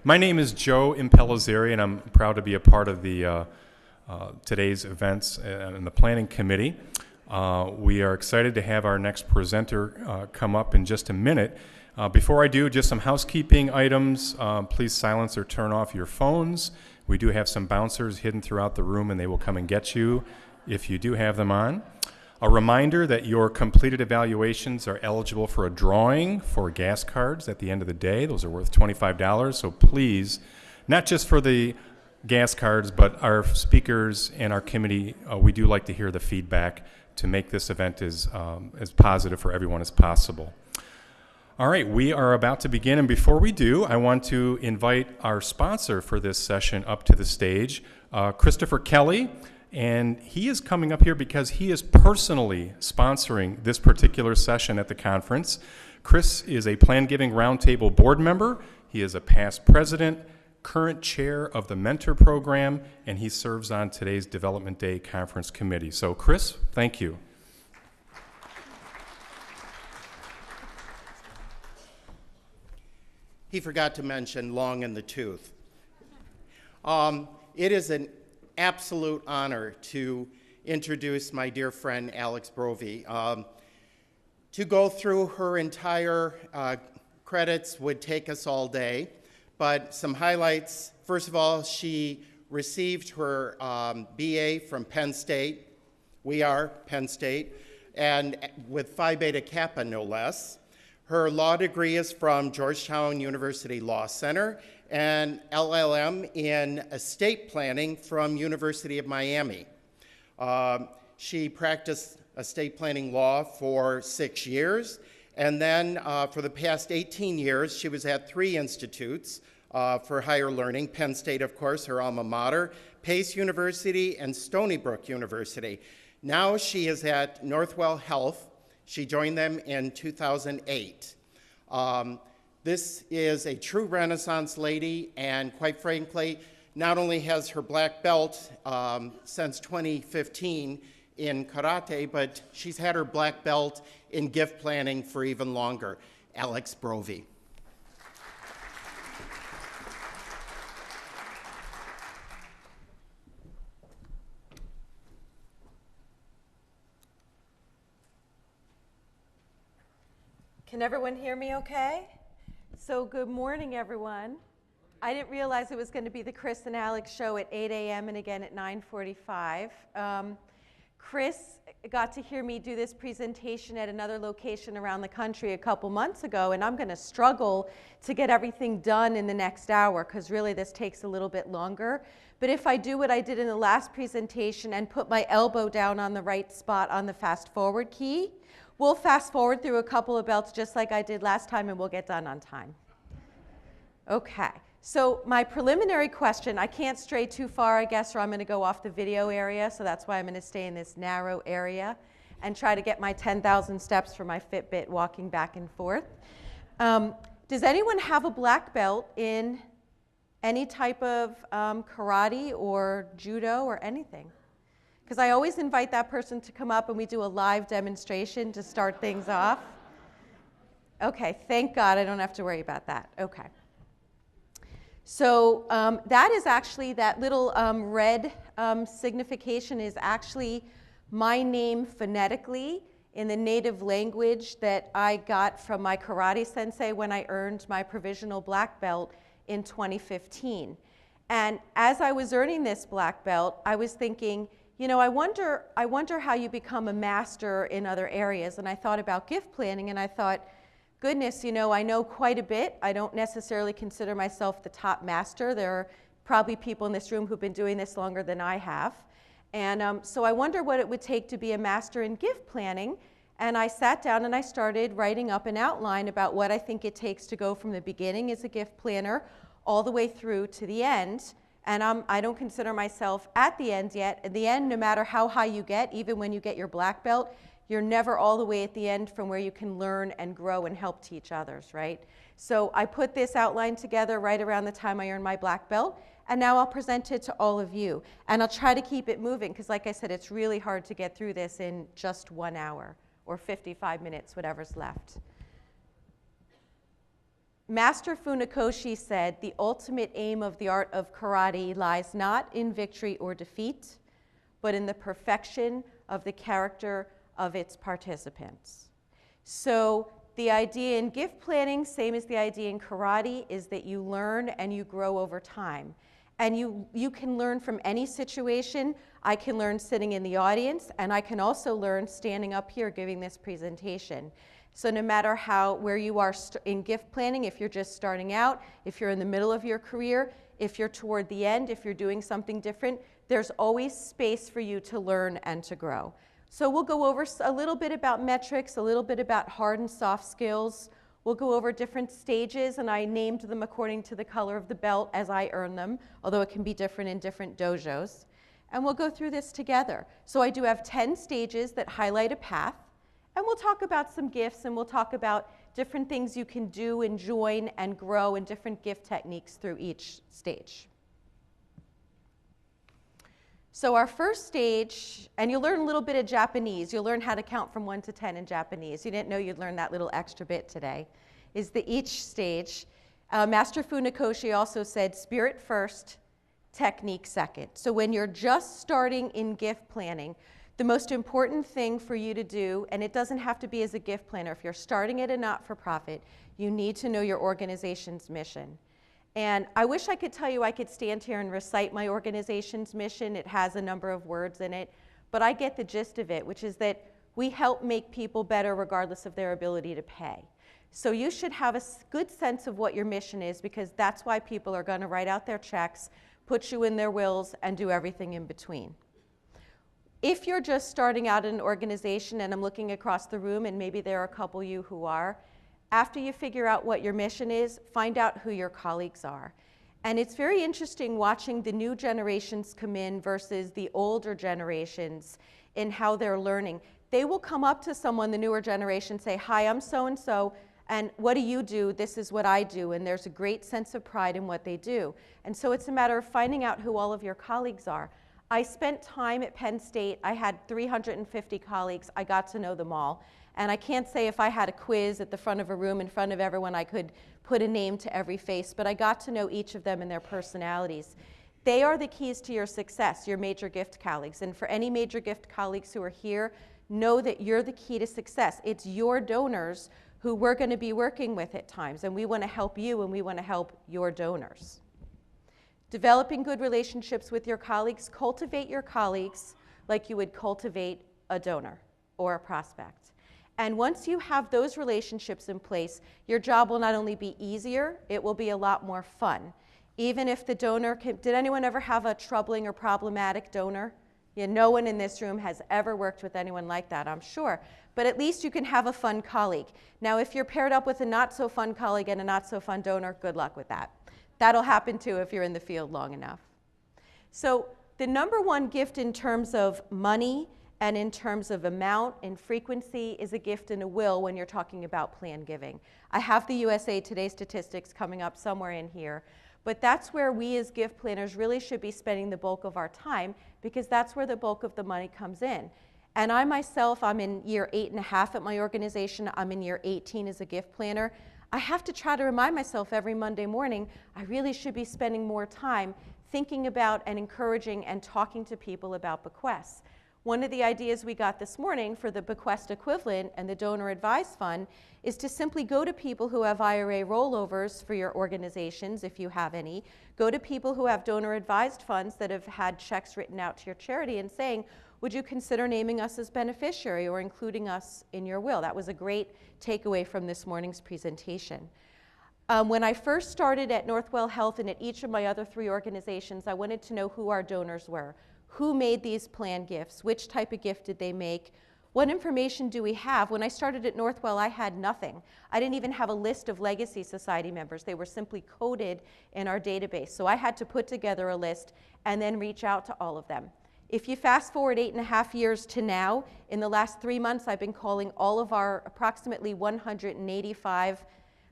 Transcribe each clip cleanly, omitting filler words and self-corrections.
My name is Joe Impellizzeri, and I'm proud to be a part of the today's events and the planning committee. We are excited to have our next presenter come up in just a minute. Before I do, just some housekeeping items. Please silence or turn off your phones. We do have some bouncers hidden throughout the room, and they will come and get you if you do have them on. A reminder that your completed evaluations are eligible for a drawing for gas cards at the end of the day. Those are worth $25, so please, not just for the gas cards, but our speakers and our committee, we do like to hear the feedback to make this event as positive for everyone as possible. All right, we are about to begin, and before we do, I want to invite our sponsor for this session up to the stage, Christopher Kelly. And he is coming up here because he is personally sponsoring this particular session at the conference. Chris is a Plan Giving Roundtable board member. He is a past president, current chair of the Mentor Program, and he serves on today's Development Day Conference Committee. So, Chris, thank you. He forgot to mention long in the tooth. It is an absolute honor to introduce my dear friend Alex Brovey. To go through her entire credits would take us all day, but some highlights. First of all, she received her BA from Penn State. We are Penn State, and with Phi Beta Kappa, no less. Her law degree is from Georgetown University Law Center, and LL.M. in estate planning from University of Miami. She practiced estate planning law for 6 years, and then for the past 18 years, she was at 3 institutes for higher learning, Penn State, of course, her alma mater, Pace University, and Stony Brook University. Now she is at Northwell Health. She joined them in 2008. This is a true Renaissance lady, and quite frankly, not only has her black belt since 2015 in karate, but she's had her black belt in gift planning for even longer. Alex Brovey. Can everyone hear me okay? So good morning, everyone. I didn't realize it was going to be the Chris and Alex show at 8 a.m. and again at 9:45. Chris got to hear me do this presentation at another location around the country a couple months ago, and I'm going to struggle to get everything done in the next hour because really this takes a little bit longer. But if I do what I did in the last presentation and put my elbow down on the right spot on the fast forward key, we'll fast forward through a couple of belts just like I did last time, and we'll get done on time. Okay, so my preliminary question, I can't stray too far, I guess, or I'm going to go off the video area, so that's why I'm going to stay in this narrow area and try to get my 10,000 steps for my Fitbit walking back and forth. Does anyone have a black belt in any type of karate or judo or anything? Because I always invite that person to come up and we do a live demonstration to start things off. Okay, thank God I don't have to worry about that. Okay. So that is actually, that little red signification is actually my name phonetically in the native language that I got from my karate sensei when I earned my provisional black belt in 2015. And as I was earning this black belt, I was thinking, you know, I wonder how you become a master in other areas. And I thought about gift planning, and I thought, goodness, you know, I know quite a bit. I don't necessarily consider myself the top master. There are probably people in this room who've been doing this longer than I have. And so I wonder what it would take to be a master in gift planning. And I sat down and I started writing up an outline about what I think it takes to go from the beginning as a gift planner all the way through to the end. And I don't consider myself at the end yet. At the end, no matter how high you get, even when you get your black belt, you're never all the way at the end from where you can learn and grow and help teach others, right? So I put this outline together right around the time I earned my black belt, and now I'll present it to all of you. And I'll try to keep it moving, because like I said, it's really hard to get through this in just 1 hour or 55 minutes, whatever's left. Master Funakoshi said, the ultimate aim of the art of karate lies not in victory or defeat, but in the perfection of the character of its participants. So the idea in gift planning, same as the idea in karate, is that you learn and you grow over time. And you can learn from any situation. I can learn sitting in the audience, and I can also learn standing up here giving this presentation. So no matter where you are in gift planning, if you're just starting out, if you're in the middle of your career, if you're toward the end, if you're doing something different, there's always space for you to learn and to grow. So we'll go over a little bit about metrics, a little bit about hard and soft skills. We'll go over different stages, and I named them according to the color of the belt as I earn them, although it can be different in different dojos. And we'll go through this together. So I do have 10 stages that highlight a path, and we'll talk about some gifts, and we'll talk about different things you can do and join and grow, and different gift techniques through each stage. So our first stage, and you'll learn a little bit of Japanese. You'll learn how to count from 1 to 10 in Japanese. You didn't know you'd learn that little extra bit today, is the each stage. Master Funakoshi also said spirit first, technique second. So when you're just starting in gift planning, the most important thing for you to do, and it doesn't have to be as a gift planner, if you're starting at a not-for-profit, you need to know your organization's mission. And I wish I could tell you I could stand here and recite my organization's mission. It has a number of words in it, but I get the gist of it, which is that we help make people better regardless of their ability to pay. So you should have a good sense of what your mission is, because that's why people are going to write out their checks, put you in their wills, and do everything in between. If you're just starting out in an organization, and I'm looking across the room, and maybe there are a couple of you who are, after you figure out what your mission is, find out who your colleagues are. And it's very interesting watching the new generations come in versus the older generations in how they're learning. They will come up to someone, the newer generation, say, hi, I'm so-and-so, and what do you do? This is what I do. And there's a great sense of pride in what they do. And so it's a matter of finding out who all of your colleagues are. I spent time at Penn State. I had 350 colleagues. I got to know them all. And I can't say if I had a quiz at the front of a room in front of everyone, I could put a name to every face, but I got to know each of them and their personalities. They are the keys to your success, your major gift colleagues. And for any major gift colleagues who are here, know that you're the key to success. It's your donors who we're going to be working with at times, and we want to help you, and we want to help your donors. Developing good relationships with your colleagues. Cultivate your colleagues like you would cultivate a donor or a prospect. And once you have those relationships in place, your job will not only be easier, it will be a lot more fun. Even if the donor did anyone ever have a troubling or problematic donor? Yeah, no one in this room has ever worked with anyone like that, I'm sure. But at least you can have a fun colleague. Now, if you're paired up with a not so fun colleague and a not so fun donor, good luck with that. That'll happen too if you're in the field long enough. So the number one gift in terms of money and in terms of amount and frequency is a gift and a will when you're talking about plan giving. I have the USA Today statistics coming up somewhere in here, but that's where we as gift planners really should be spending the bulk of our time, because that's where the bulk of the money comes in. And I myself, I'm in year 8.5 at my organization. I'm in year 18 as a gift planner. I have to try to remind myself every Monday morning, I really should be spending more time thinking about and encouraging and talking to people about bequests. One of the ideas we got this morning for the bequest equivalent and the donor advised fund is to simply go to people who have IRA rollovers for your organizations, if you have any. Go to people who have donor advised funds that have had checks written out to your charity and saying, would you consider naming us as beneficiary or including us in your will? That was a great takeaway from this morning's presentation. When I first started at Northwell Health and at each of my other 3 organizations, I wanted to know who our donors were. Who made these planned gifts? Which type of gift did they make? What information do we have? When I started at Northwell, I had nothing. I didn't even have a list of Legacy Society members. They were simply coded in our database. So I had to put together a list and then reach out to all of them. If you fast forward 8.5 years to now, in the last 3 months, I've been calling all of our approximately 185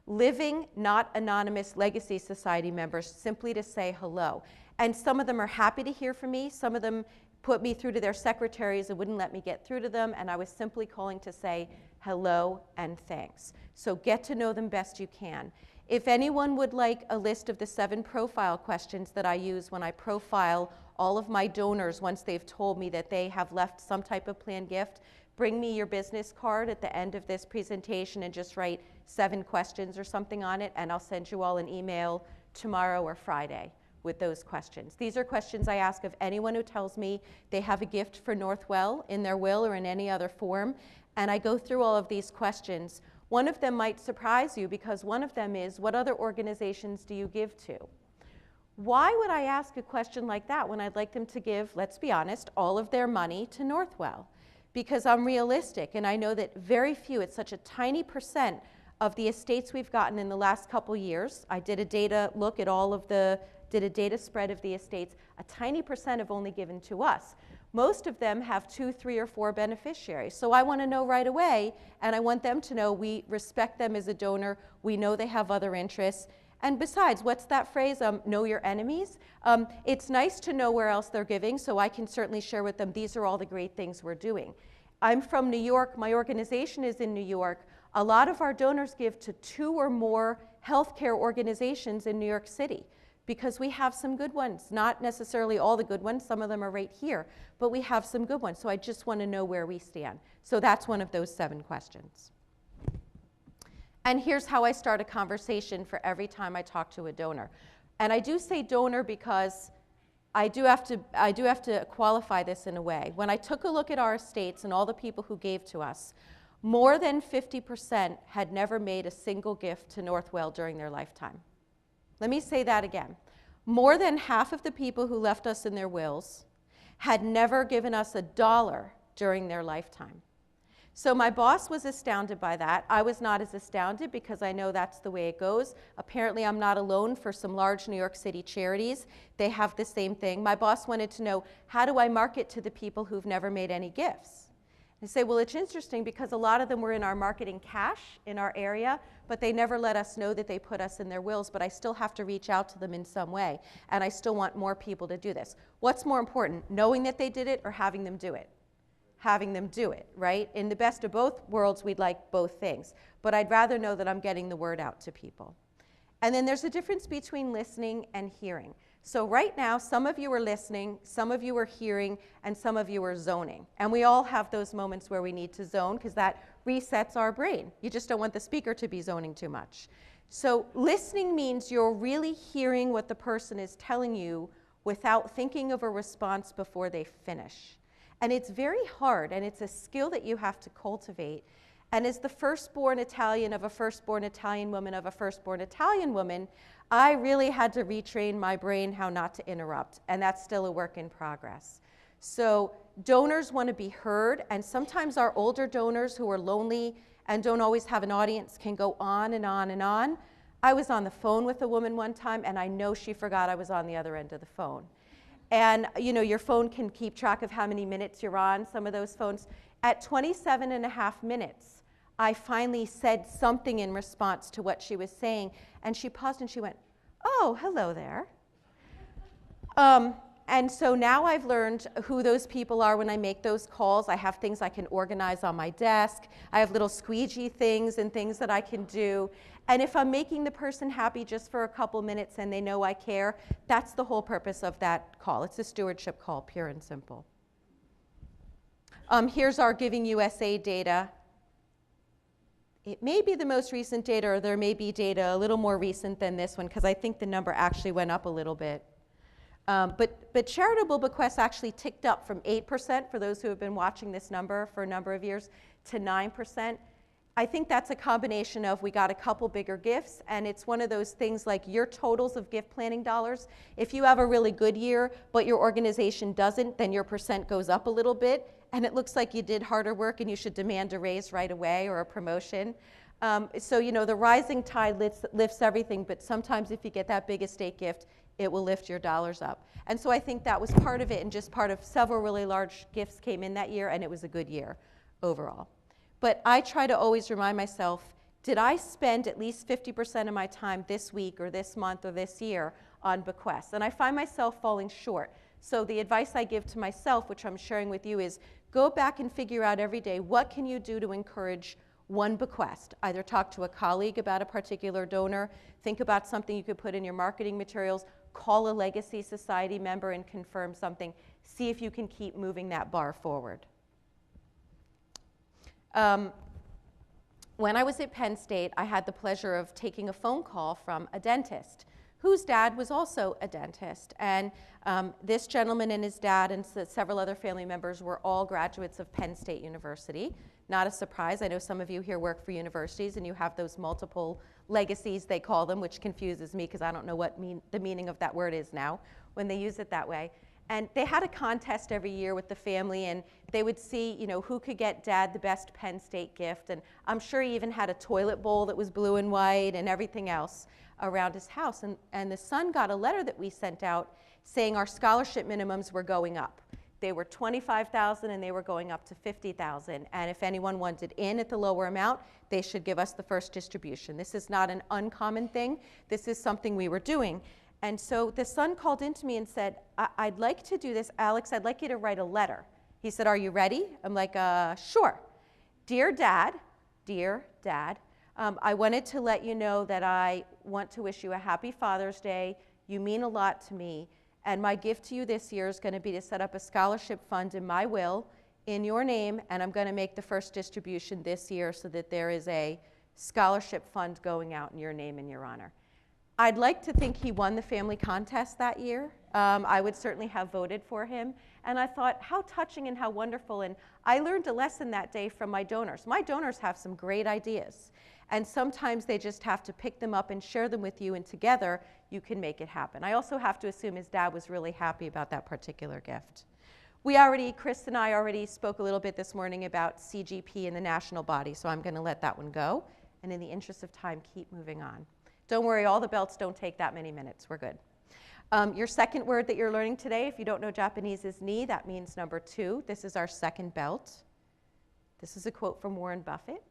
living, not anonymous Legacy Society members simply to say hello. And some of them are happy to hear from me. Some of them put me through to their secretaries and wouldn't let me get through to them. And I was simply calling to say hello and thanks. So get to know them best you can. If anyone would like a list of the 7 profile questions that I use when I profile all of my donors once they've told me that they have left some type of planned gift, bring me your business card at the end of this presentation and just write 7 questions or something on it, and I'll send you all an email tomorrow or Friday with those questions. These are questions I ask of anyone who tells me they have a gift for Northwell in their will or in any other form, and I go through all of these questions. One of them might surprise you because one of them is, what other organizations do you give to? Why would I ask a question like that when I'd like them to give, let's be honest, all of their money to Northwell? Because I'm realistic and I know that very few, it's such a tiny percent of the estates we've gotten in the last couple years. I did a data look at did a data spread of the estates. A tiny percent have only given to us. Most of them have 2, 3, or 4 beneficiaries. So I want to know right away, and I want them to know we respect them as a donor. We know they have other interests. And besides, what's that phrase, know your enemies? It's nice to know where else they're giving, so I can certainly share with them, these are all the great things we're doing. I'm from New York. My organization is in New York. A lot of our donors give to 2 or more healthcare organizations in New York City, because we have some good ones, not necessarily all the good ones, some of them are right here, but we have some good ones, so I just want to know where we stand. So that's one of those 7 questions. And here's how I start a conversation for every time I talk to a donor. And I do say donor because I do have to qualify this in a way. When I took a look at our estates and all the people who gave to us, more than 50% had never made a single gift to Northwell during their lifetime. Let me say that again. More than half of the people who left us in their wills had never given us $1 during their lifetime. So my boss was astounded by that. I was not as astounded because I know that's the way it goes. Apparently I'm not alone. For some large New York City charities, they have the same thing. My boss wanted to know, how do I market to the people who've never made any gifts? I say, well, it's interesting because a lot of them were in our marketing cash in our area, but they never let us know that they put us in their wills, but I still have to reach out to them in some way, and I still want more people to do this. What's more important, knowing that they did it or having them do it? Having them do it, right? In the best of both worlds, we'd like both things, but I'd rather know that I'm getting the word out to people. And then there's a difference between listening and hearing. So right now, some of you are listening, some of you are hearing, and some of you are zoning. And we all have those moments where we need to zone because that resets our brain. You just don't want the speaker to be zoning too much. So listening means you're really hearing what the person is telling you without thinking of a response before they finish. And it's very hard, and it's a skill that you have to cultivate. And as the firstborn Italian of a firstborn Italian woman of a firstborn Italian woman, I really had to retrain my brain how not to interrupt, and that's still a work in progress. So donors want to be heard, and sometimes our older donors who are lonely and don't always have an audience can go on and on and on. I was on the phone with a woman one time, and I know she forgot I was on the other end of the phone. And you know, your phone can keep track of how many minutes you're on, some of those phones. At 27.5 minutes, I finally said something in response to what she was saying, and she paused and she went, oh, hello there. And so now I've learned who those people are when I make those calls. I have things I can organize on my desk. I have little squeegee things and things that I can do. And if I'm making the person happy just for a couple minutes and they know I care, that's the whole purpose of that call. It's a stewardship call, pure and simple. Here's our Giving USA data. It may be the most recent data, or there may be data a little more recent than this one, because I think the number actually went up a little bit. But charitable bequests actually ticked up from 8%, for those who have been watching this number for a number of years, to 9%. I think that's a combination of we got a couple bigger gifts, and it's one of those things like your totals of gift planning dollars. If you have a really good year, but your organization doesn't, then your percent goes up a little bit, and it looks like you did harder work and you should demand a raise right away or a promotion. So, you know, the rising tide lifts everything, but sometimes if you get that big estate gift, it will lift your dollars up. And so I think that was part of it, and just part of several really large gifts came in that year, and it was a good year overall. But I try to always remind myself, did I spend at least 50% of my time this week or this month or this year on bequests? And I find myself falling short. So the advice I give to myself, which I'm sharing with you, is go back and figure out every day, what can you do to encourage one bequest. Either talk to a colleague about a particular donor, think about something you could put in your marketing materials, call a Legacy Society member and confirm something. See if you can keep moving that bar forward. When I was at Penn State, I had the pleasure of taking a phone call from a dentist whose dad was also a dentist. And this gentleman and his dad and several other family members were all graduates of Penn State University. Not a surprise. I know some of you here work for universities and you have those multiple legacies, they call them, which confuses me because I don't know what the meaning of that word is now when they use it that way. And they had a contest every year with the family, and they would see, you know, who could get dad the best Penn State gift. And I'm sure he even had a toilet bowl that was blue and white and everything else around his house. And the son got a letter that we sent out saying our scholarship minimums were going up. They were $25,000 and they were going up to $50,000. And if anyone wanted in at the lower amount, they should give us the first distribution. This is not an uncommon thing. This is something we were doing. And so the son called into me and said, I'd like to do this. Alex, I'd like you to write a letter. He said, are you ready? I'm like, sure. Dear Dad, I wanted to let you know that I want to wish you a happy Father's Day. You mean a lot to me. And my gift to you this year is going to be to set up a scholarship fund in my will in your name, and I'm going to make the first distribution this year so that there is a scholarship fund going out in your name and your honor. I'd like to think he won the family contest that year. I would certainly have voted for him. And I thought, how touching and how wonderful. And I learned a lesson that day from my donors. My donors have some great ideas. And sometimes they just have to pick them up and share them with you, and together you can make it happen. I also have to assume his dad was really happy about that particular gift. Chris and I already spoke a little bit this morning about CGP and the national body, so I'm going to let that one go. And in the interest of time, keep moving on. Don't worry, all the belts don't take that many minutes. We're good. Your second word that you're learning today, if you don't know Japanese, is ni. That means number 2. This is our second belt. This is a quote from Warren Buffett.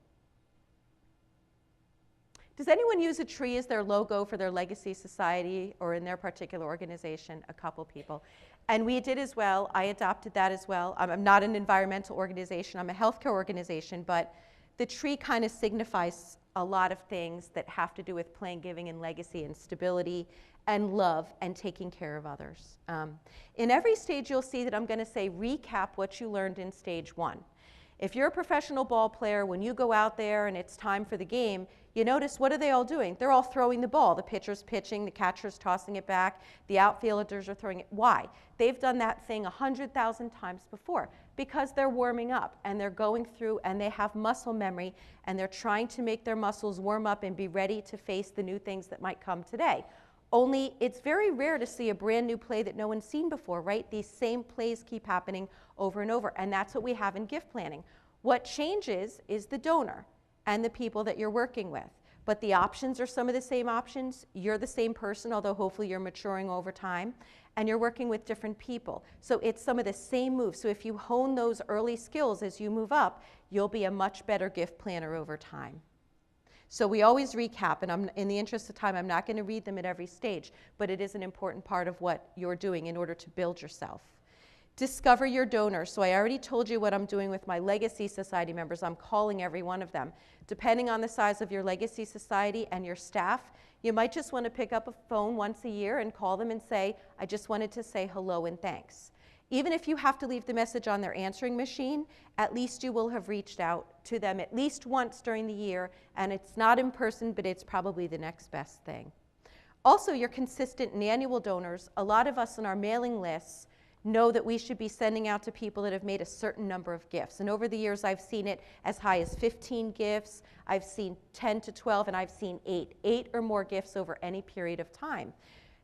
Does anyone use a tree as their logo for their Legacy Society or in their particular organization? A couple people. And we did as well. I adopted that as well. I'm not an environmental organization. I'm a healthcare organization, but the tree kind of signifies a lot of things that have to do with plan, giving, and legacy, and stability, and love, and taking care of others. In every stage, you'll see that I'm going to say recap what you learned in stage 1. If you're a professional ball player, when you go out there and it's time for the game, you notice, what are they all doing? They're all throwing the ball. The pitcher's pitching, the catcher's tossing it back, the outfielders are throwing it. Why? They've done that thing 100,000 times before because they're warming up and they're going through and they have muscle memory and they're trying to make their muscles warm up and be ready to face the new things that might come today. Only it's very rare to see a brand new play that no one's seen before, right? These same plays keep happening over and over, and that's what we have in gift planning. What changes is the donor and the people that you're working with. But the options are some of the same options. You're the same person, although hopefully you're maturing over time, and you're working with different people. So it's some of the same moves. So if you hone those early skills as you move up, you'll be a much better gift planner over time. So we always recap, and in the interest of time, I'm not going to read them at every stage, but it is an important part of what you're doing in order to build yourself. Discover your donors. So I already told you what I'm doing with my Legacy Society members. I'm calling every one of them. Depending on the size of your Legacy Society and your staff, you might just want to pick up a phone once a year and call them and say, I just wanted to say hello and thanks. Even if you have to leave the message on their answering machine, at least you will have reached out to them at least once during the year, and it's not in person, but it's probably the next best thing. Also, your consistent and annual donors, a lot of us on our mailing lists know that we should be sending out to people that have made a certain number of gifts. And over the years, I've seen it as high as 15 gifts, I've seen 10 to 12, and I've seen 8 or more gifts over any period of time.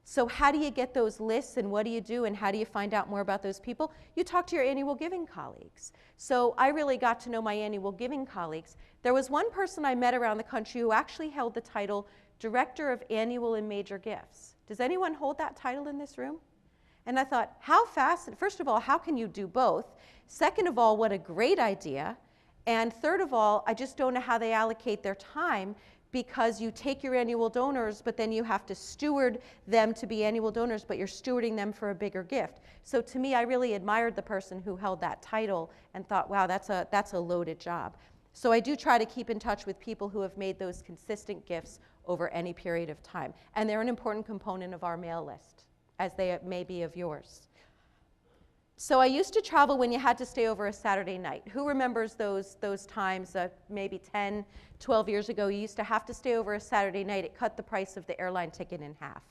So how do you get those lists, and what do you do, and how do you find out more about those people? You talk to your annual giving colleagues. So I really got to know my annual giving colleagues. There was one person I met around the country who actually held the title Director of Annual and Major Gifts. Does anyone hold that title in this room? And I thought, how fast, first of all, how can you do both? Second of all, what a great idea. And third of all, I just don't know how they allocate their time, because you take your annual donors, but then you have to steward them to be annual donors, but you're stewarding them for a bigger gift. So to me, I really admired the person who held that title and thought, wow, that's a loaded job. So I do try to keep in touch with people who have made those consistent gifts over any period of time. And they're an important component of our mail list, as they may be of yours. So I used to travel when you had to stay over a Saturday night. Who remembers those times, maybe 10, 12 years ago, you used to have to stay over a Saturday night. It cut the price of the airline ticket in half.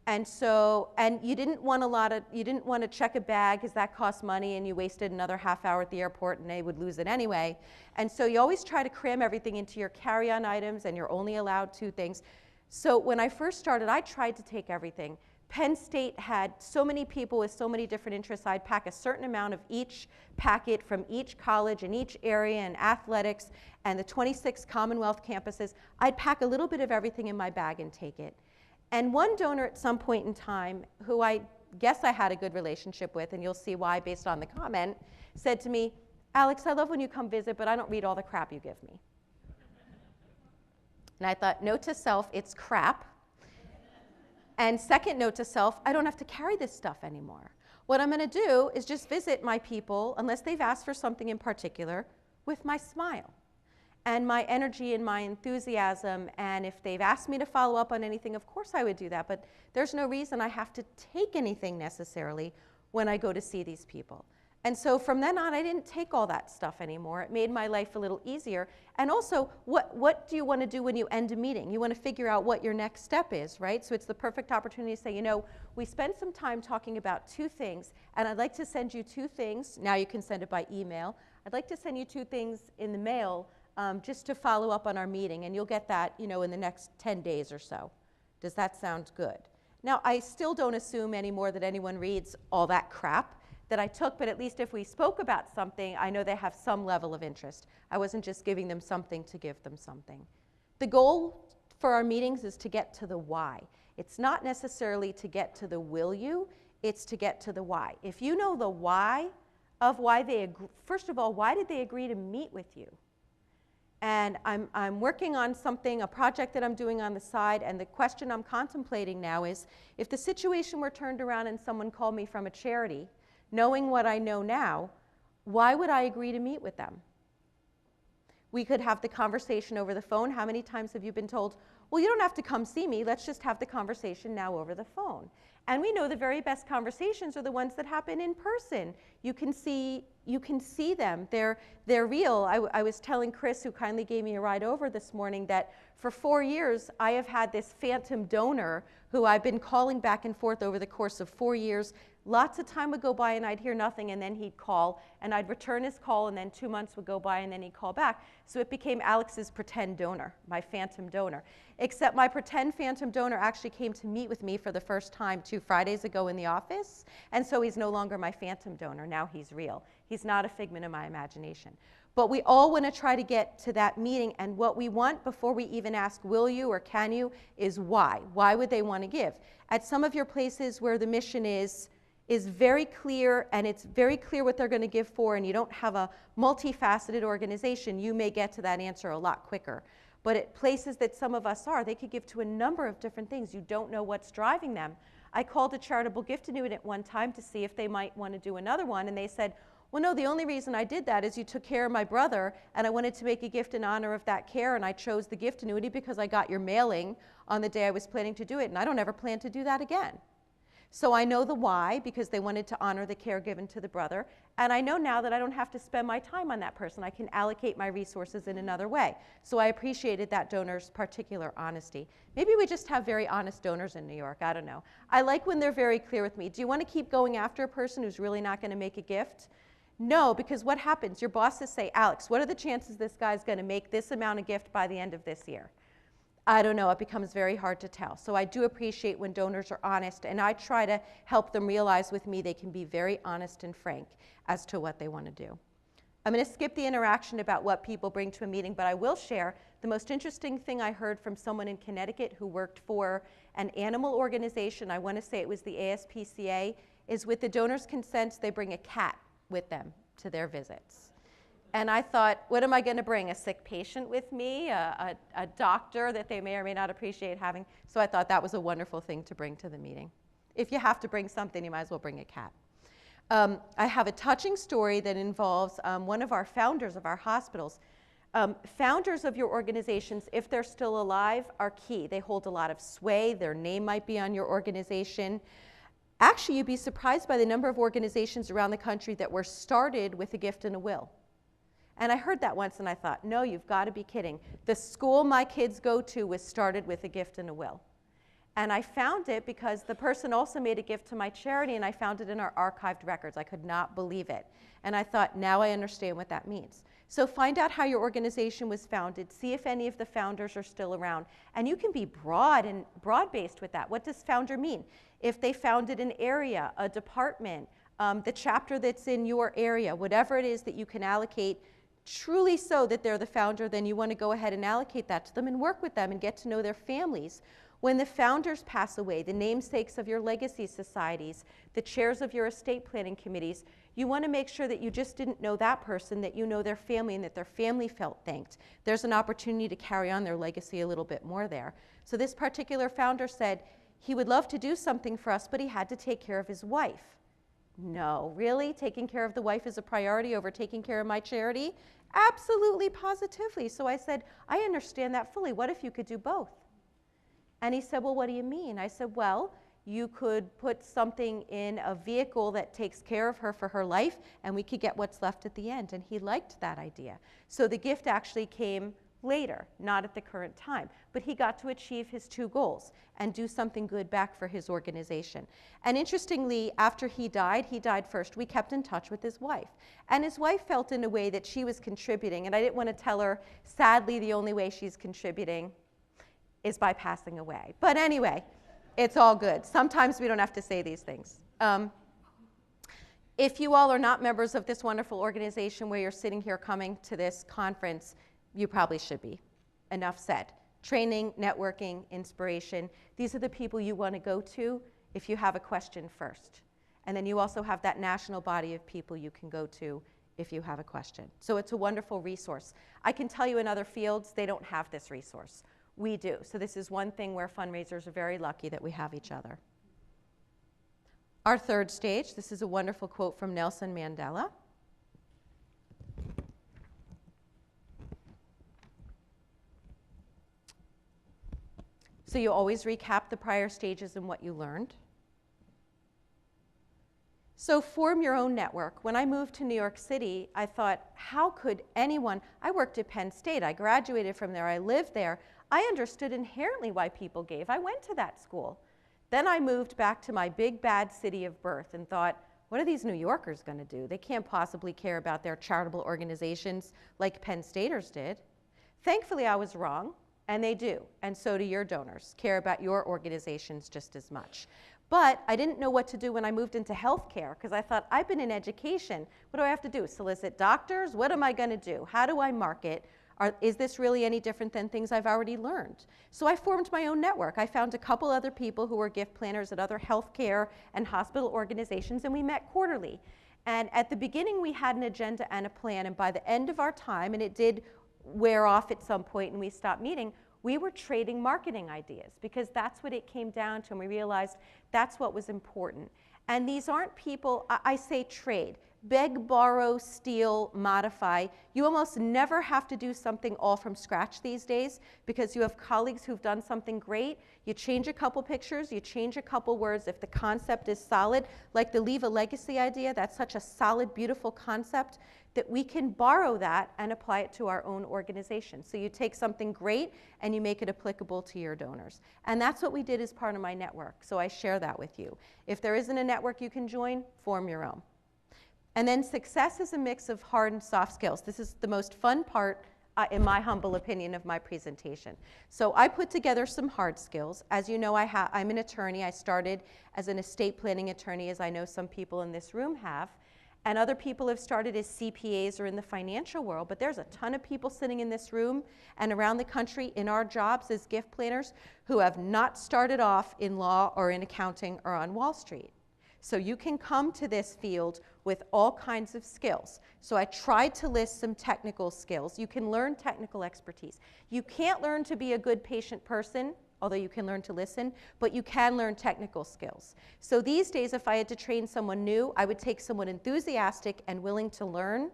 And so, and you didn't want to check a bag because that cost money and you wasted another half hour at the airport and they would lose it anyway. And so you always try to cram everything into your carry-on items and you're only allowed 2 things. So when I first started, I tried to take everything. Penn State had so many people with so many different interests. I'd pack a certain amount of each packet from each college and each area and athletics and the 26 Commonwealth campuses. I'd pack a little bit of everything in my bag and take it. And one donor at some point in time, who I guess I had a good relationship with, and you'll see why based on the comment, said to me, "Alex, I love when you come visit, but I don't read all the crap you give me." And I thought, note to self, it's crap. And second note to self, I don't have to carry this stuff anymore. What I'm going to do is just visit my people, unless they've asked for something in particular, with my smile and my energy and my enthusiasm. And if they've asked me to follow up on anything, of course I would do that. But there's no reason I have to take anything necessarily when I go to see these people. And so from then on, I didn't take all that stuff anymore. It made my life a little easier. And also, what do you want to do when you end a meeting? You want to figure out what your next step is, right? So it's the perfect opportunity to say, you know, we spent some time talking about 2 things, and I'd like to send you 2 things. Now you can send it by email. I'd like to send you 2 things in the mail just to follow up on our meeting, and you'll get that, you know, in the next 10 days or so. Does that sound good? Now, I still don't assume anymore that anyone reads all that crap that I took, but at least if we spoke about something, I know they have some level of interest. I wasn't just giving them something to give them something. The goal for our meetings is to get to the why. It's not necessarily to get to the will you, it's to get to the why. If you know the why of why they, first of all, why did they agree to meet with you? And I'm working on something, a project that I'm doing on the side, and the question I'm contemplating now is, if the situation were turned around and someone called me from a charity, knowing what I know now, why would I agree to meet with them? We could have the conversation over the phone. How many times have you been told, well, you don't have to come see me, let's just have the conversation now over the phone? And we know the very best conversations are the ones that happen in person. You can see them, they're real. I was telling Chris, who kindly gave me a ride over this morning, that for 4 years, I have had this phantom donor who I've been calling back and forth over the course of 4 years. Lots of time would go by and I'd hear nothing, and then he'd call, and I'd return his call, and then 2 months would go by and then he'd call back. So it became Alex's pretend donor, my phantom donor. Except my pretend phantom donor actually came to meet with me for the first time 2 Fridays ago in the office, and so he's no longer my phantom donor. Now he's real. He's not a figment of my imagination. But we all want to try to get to that meeting, and what we want before we even ask will you or can you is why. Why would they want to give? At some of your places where the mission is very clear, and it's very clear what they're going to give for, and you don't have a multifaceted organization, you may get to that answer a lot quicker. But at places that some of us are, they could give to a number of different things. You don't know what's driving them. I called a charitable gift annuitant at one time to see if they might want to do another one, and they said, well, no, the only reason I did that is you took care of my brother, and I wanted to make a gift in honor of that care, and I chose the gift annuity because I got your mailing on the day I was planning to do it, and I don't ever plan to do that again. So I know the why, because they wanted to honor the care given to the brother, and I know now that I don't have to spend my time on that person. I can allocate my resources in another way. So I appreciated that donor's particular honesty. Maybe we just have very honest donors in New York, I don't know. I like when they're very clear with me. Do you want to keep going after a person who's really not going to make a gift? No, because what happens? Your bosses say, Alex, what are the chances this guy's going to make this amount of gift by the end of this year? I don't know, it becomes very hard to tell. So I do appreciate when donors are honest, and I try to help them realize with me they can be very honest and frank as to what they want to do. I'm going to skip the interaction about what people bring to a meeting, but I will share the most interesting thing I heard from someone in Connecticut who worked for an animal organization. I want to say it was the ASPCA, is with the donor's consent, they bring a cat with them to their visits. And I thought, what am I going to bring? A sick patient with me, a doctor that they may or may not appreciate having? So I thought that was a wonderful thing to bring to the meeting. If you have to bring something, you might as well bring a cat. I have a touching story that involves one of our founders of our hospitals. Founders of your organizations, if they're still alive, are key. They hold a lot of sway. Their name might be on your organization. Actually, you'd be surprised by the number of organizations around the country that were started with a gift and a will. And I heard that once and I thought, no, you've got to be kidding. The school my kids go to was started with a gift and a will. And I found it because the person also made a gift to my charity, and I found it in our archived records. I could not believe it. And I thought, now I understand what that means. So find out how your organization was founded. See if any of the founders are still around. And you can be broad and broad-based with that. What does founder mean? If they founded an area, a department, the chapter that's in your area, whatever it is that you can allocate, truly so that they're the founder, then you want to go ahead and allocate that to them and work with them and get to know their families. When the founders pass away, the namesakes of your legacy societies, the chairs of your estate planning committees, you want to make sure that you just didn't know that person, that you know their family and that their family felt thanked. There's an opportunity to carry on their legacy a little bit more there. So this particular founder said he would love to do something for us, but he had to take care of his wife. No, really? Taking care of the wife is a priority over taking care of my charity? Absolutely, positively. So I said, I understand that fully. What if you could do both? And he said, well, what do you mean? I said, well, you could put something in a vehicle that takes care of her for her life, and we could get what's left at the end. And he liked that idea. So the gift actually came later, not at the current time. But he got to achieve his two goals and do something good back for his organization. And interestingly, after he died first. We kept in touch with his wife. And his wife felt in a way that she was contributing. And I didn't want to tell her, sadly, the only way she's contributing is by passing away. But anyway, it's all good. Sometimes we don't have to say these things. If you all are not members of this wonderful organization where you're sitting here coming to this conference, you probably should be. Enough said. Training, networking, inspiration. These are the people you want to go to if you have a question first. And then you also have that national body of people you can go to if you have a question. So it's a wonderful resource. I can tell you in other fields, they don't have this resource. We do. So this is one thing where fundraisers are very lucky that we have each other. Our third stage, this is a wonderful quote from Nelson Mandela. So you always recap the prior stages and what you learned. So form your own network. When I moved to New York City, I thought, how could anyone, I worked at Penn State, I graduated from there, I lived there, I understood inherently why people gave. I went to that school. Then I moved back to my big bad city of birth and thought, what are these New Yorkers going to do? They can't possibly care about their charitable organizations like Penn Staters did. Thankfully, I was wrong, and they do, and so do your donors, care about your organizations just as much. But I didn't know what to do when I moved into healthcare because I thought, I've been in education. What do I have to do? Solicit doctors? What am I going to do? How do I market? Is this really any different than things I've already learned? So I formed my own network. I found a couple other people who were gift planners at other healthcare and hospital organizations, and we met quarterly. And at the beginning, we had an agenda and a plan, and by the end of our time, and it did wear off at some point and we stopped meeting, we were trading marketing ideas because that's what it came down to, and we realized that's what was important. And these aren't people, I say trade. Beg, borrow, steal, modify. You almost never have to do something all from scratch these days because you have colleagues who've done something great. You change a couple pictures, you change a couple words. If the concept is solid, like the leave a legacy idea, that's such a solid, beautiful concept that we can borrow that and apply it to our own organization. So you take something great and you make it applicable to your donors. And that's what we did as part of my network. So I share that with you. If there isn't a network you can join, form your own. And then success is a mix of hard and soft skills. This is the most fun part, in my humble opinion, of my presentation. So I put together some hard skills. As you know, I'm an attorney. I started as an estate planning attorney, as I know some people in this room have. And other people have started as CPAs or in the financial world. But there's a ton of people sitting in this room and around the country in our jobs as gift planners who have not started off in law or in accounting or on Wall Street. So you can come to this field with all kinds of skills. So I tried to list some technical skills. You can learn technical expertise. You can't learn to be a good patient person, although you can learn to listen, but you can learn technical skills. So these days, if I had to train someone new, I would take someone enthusiastic and willing to learn.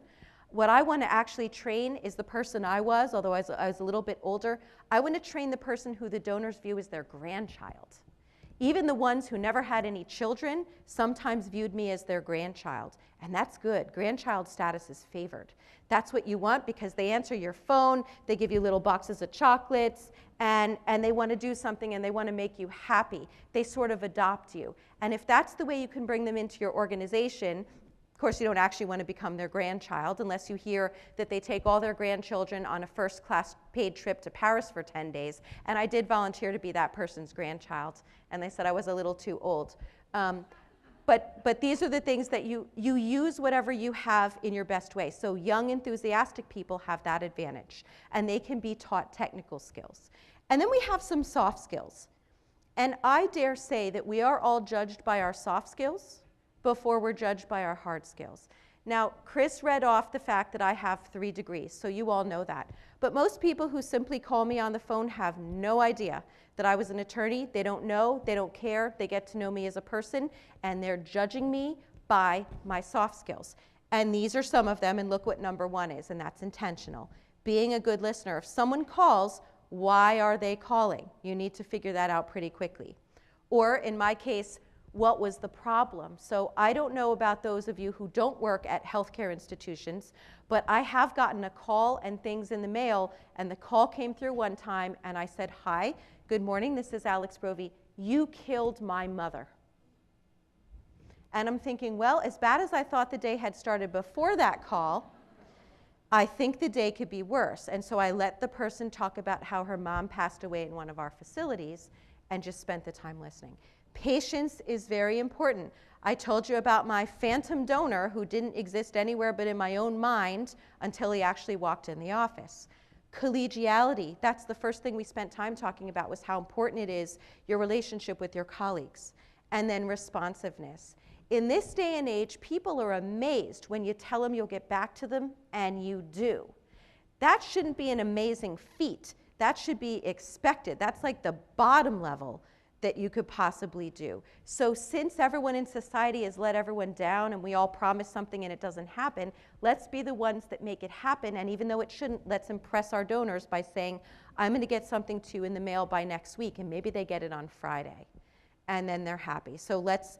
What I want to actually train is the person I was, although I was a little bit older. I want to train the person who the donors view as their grandchild. Even the ones who never had any children sometimes viewed me as their grandchild. And that's good. Grandchild status is favored. That's what you want because they answer your phone, they give you little boxes of chocolates, and they want to do something and they want to make you happy. They sort of adopt you. And if that's the way you can bring them into your organization, of course, you don't actually want to become their grandchild unless you hear that they take all their grandchildren on a first-class paid trip to Paris for 10 days. And I did volunteer to be that person's grandchild, and they said I was a little too old. But these are the things that you use whatever you have in your best way. So young, enthusiastic people have that advantage, and they can be taught technical skills. And then we have some soft skills. And I dare say that we are all judged by our soft skills before we're judged by our hard skills. Now, Chris read off the fact that I have 3 degrees, so you all know that. But most people who simply call me on the phone have no idea that I was an attorney. They don't know, they don't care, they get to know me as a person, and they're judging me by my soft skills. And these are some of them, and look what number 1 is, and that's intentional. Being a good listener. If someone calls, why are they calling? You need to figure that out pretty quickly. Or in my case, what was the problem? So I don't know about those of you who don't work at healthcare institutions, but I have gotten a call and things in the mail, and the call came through one time, and I said, "Hi, good morning, this is Alex Brovey. You killed my mother." And I'm thinking, well, as bad as I thought the day had started before that call, I think the day could be worse. And so I let the person talk about how her mom passed away in one of our facilities and just spent the time listening. Patience is very important. I told you about my phantom donor who didn't exist anywhere but in my own mind until he actually walked in the office. Collegiality, that's the first thing we spent time talking about, was how important it is, your relationship with your colleagues. And then responsiveness. In this day and age, people are amazed when you tell them you'll get back to them, and you do. That shouldn't be an amazing feat. That should be expected. That's like the bottom level that you could possibly do. So since everyone in society has let everyone down and we all promise something and it doesn't happen, let's be the ones that make it happen. And even though it shouldn't, let's impress our donors by saying, I'm going to get something to you in the mail by next week, and maybe they get it on Friday. And then they're happy. So let's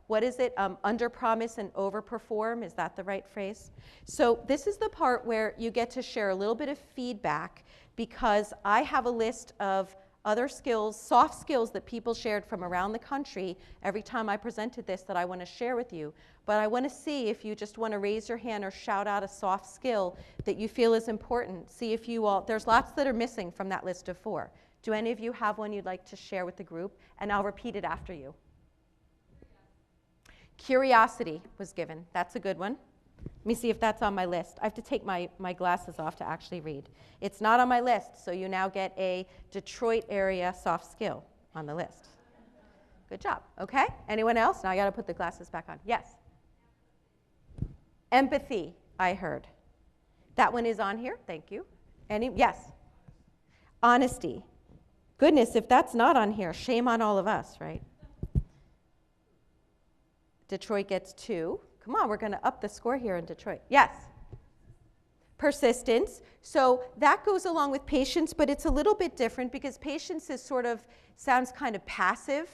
what is it? Under promise and over perform. Is that the right phrase? So this is the part where you get to share a little bit of feedback, because I have a list of other skills, soft skills that people shared from around the country every time I presented this that I want to share with you. But I want to see if you just want to raise your hand or shout out a soft skill that you feel is important. See if you all, there's lots that are missing from that list of 4. Do any of you have one you'd like to share with the group? And I'll repeat it after you. Curiosity was given. That's a good one. Let me see if that's on my list. I have to take my glasses off to actually read. It's not on my list, so you now get a Detroit area soft skill on the list. Good job. Okay. Anyone else? Now I got to put the glasses back on. Yes. Empathy, I heard. That one is on here. Thank you. Yes. Honesty. Goodness, if that's not on here, shame on all of us, right? Detroit gets 2. Come on, we're going to up the score here in Detroit. Yes. Persistence. So that goes along with patience, but it's a little bit different because patience is sounds kind of passive.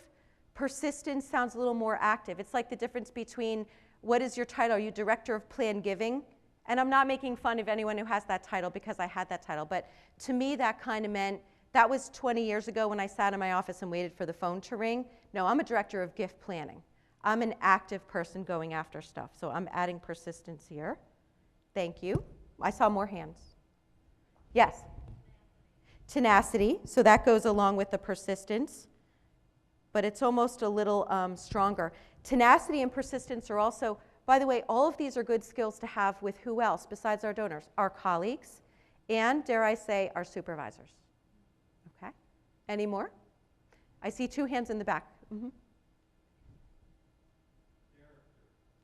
Persistence sounds a little more active. It's like the difference between, what is your title? Are you director of plan giving? And I'm not making fun of anyone who has that title because I had that title, but to me that kind of meant, that was 20 years ago when I sat in my office and waited for the phone to ring. No, I'm a director of gift planning. I'm an active person going after stuff, so I'm adding persistence here. Thank you. I saw more hands. Yes. Tenacity, so that goes along with the persistence, but it's almost a little stronger. Tenacity and persistence are also, by the way, all of these are good skills to have with who else besides our donors? Our colleagues, and dare I say, our supervisors. Okay. Any more? I see 2 hands in the back. Mm-hmm.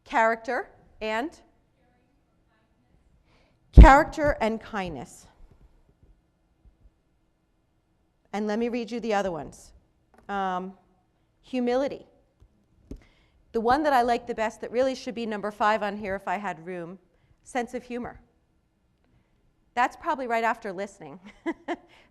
Character and? Character and kindness. And let me read you the other ones. Humility. The one that I like the best that really should be number 5 on here if I had room. sense of humor. That's probably right after listening.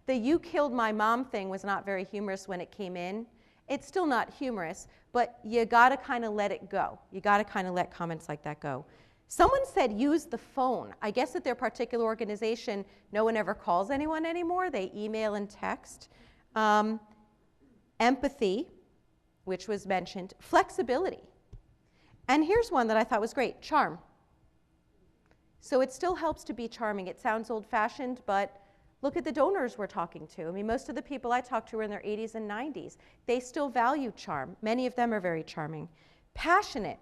The "you killed my mom" thing was not very humorous when it came in. It's still not humorous, but you gotta kind of let it go. You gotta kind of let comments like that go. Someone said use the phone. I guess at their particular organization, no one ever calls anyone anymore. They email and text. Empathy, which was mentioned. Flexibility. And here's one that I thought was great, charm. So it still helps to be charming. It sounds old-fashioned, but look at the donors we're talking to. I mean, most of the people I talk to are in their 80s and 90s. They still value charm. Many of them are very charming. Passionate.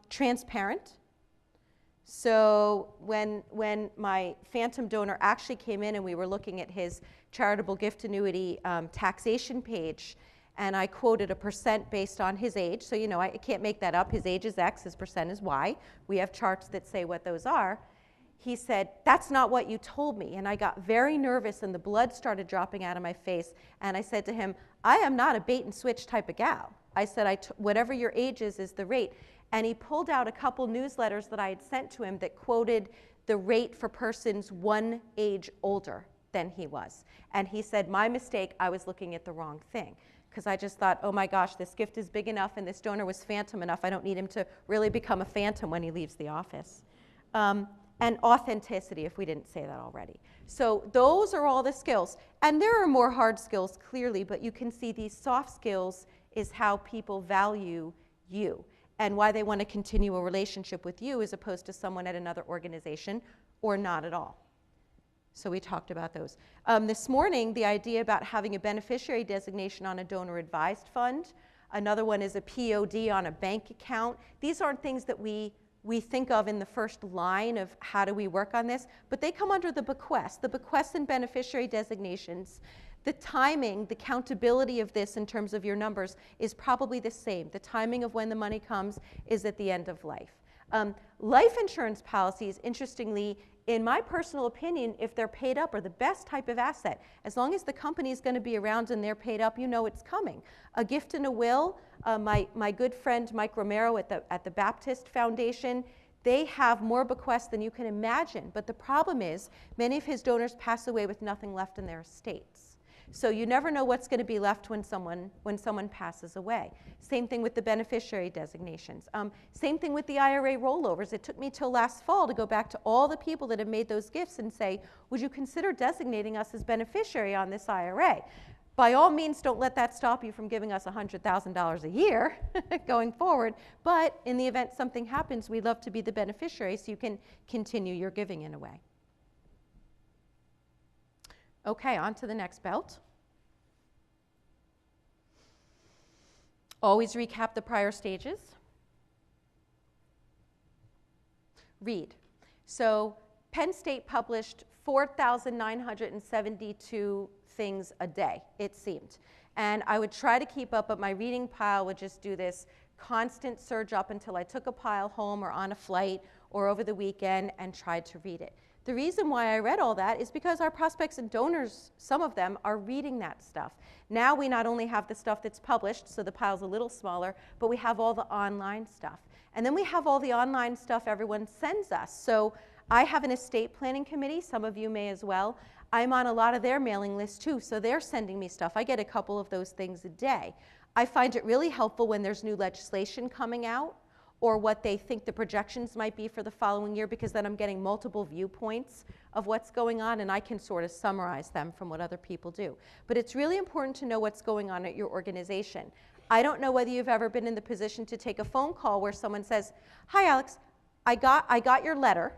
Transparent. So when my phantom donor actually came in and we were looking at his charitable gift annuity taxation page, and I quoted a percent based on his age. So, you know, I can't make that up. His age is X, his percent is Y. We have charts that say what those are. He said, "That's not what you told me." And I got very nervous and the blood started dropping out of my face. And I said to him, "I am not a bait and switch type of gal." I said, whatever your age is the rate. And he pulled out a couple newsletters that I had sent to him that quoted the rate for persons one age older than he was. And he said, "My mistake, I was looking at the wrong thing." Because I just thought, oh my gosh, this gift is big enough and this donor was phantom enough. I don't need him to really become a phantom when he leaves the office. And authenticity, if we didn't say that already. So those are all the skills. And there are more hard skills, clearly, but you can see these soft skills is how people value you and why they want to continue a relationship with you as opposed to someone at another organization or not at all. So we talked about those. This morning, the idea about having a beneficiary designation on a donor-advised fund. Another one is a POD on a bank account. These aren't things that we think of in the first line of how do we work on this, but they come under the bequest. The bequests and beneficiary designations, the timing, the countability of this in terms of your numbers is probably the same. The timing of when the money comes is at the end of life. Life insurance policies, interestingly, in my personal opinion, if they're paid up, are the best type of asset. As long as the company is going to be around and they're paid up, you know it's coming. A gift and a will, my good friend Mike Romero at the Baptist Foundation, they have more bequests than you can imagine. But the problem is many of his donors pass away with nothing left in their estates. So you never know what's going to be left when someone passes away. Same thing with the beneficiary designations. Same thing with the IRA rollovers. It took me till last fall to go back to all the people that have made those gifts and say, would you consider designating us as beneficiary on this IRA? By all means, don't let that stop you from giving us $100,000 a year going forward. But in the event something happens, we'd love to be the beneficiary so you can continue your giving in a way. Okay, on to the next belt. Always recap the prior stages. Read. So Penn State published 4,972 things a day, it seemed. And I would try to keep up, but my reading pile would just do this constant surge up until I took a pile home or on a flight or over the weekend and tried to read it. The reason why I read all that is because our prospects and donors, some of them, are reading that stuff. Now we not only have the stuff that's published, so the pile's a little smaller, but we have all the online stuff. And then we have all the online stuff everyone sends us. So I have an estate planning committee, some of you may as well. I'm on a lot of their mailing lists too, so they're sending me stuff. I get a couple of those things a day. I find it really helpful when there's new legislation coming out or what they think the projections might be for the following year, because then I'm getting multiple viewpoints of what's going on and I can sort of summarize them from what other people do. But it's really important to know what's going on at your organization. I don't know whether you've ever been in the position to take a phone call where someone says, "Hi Alex, I got your letter,"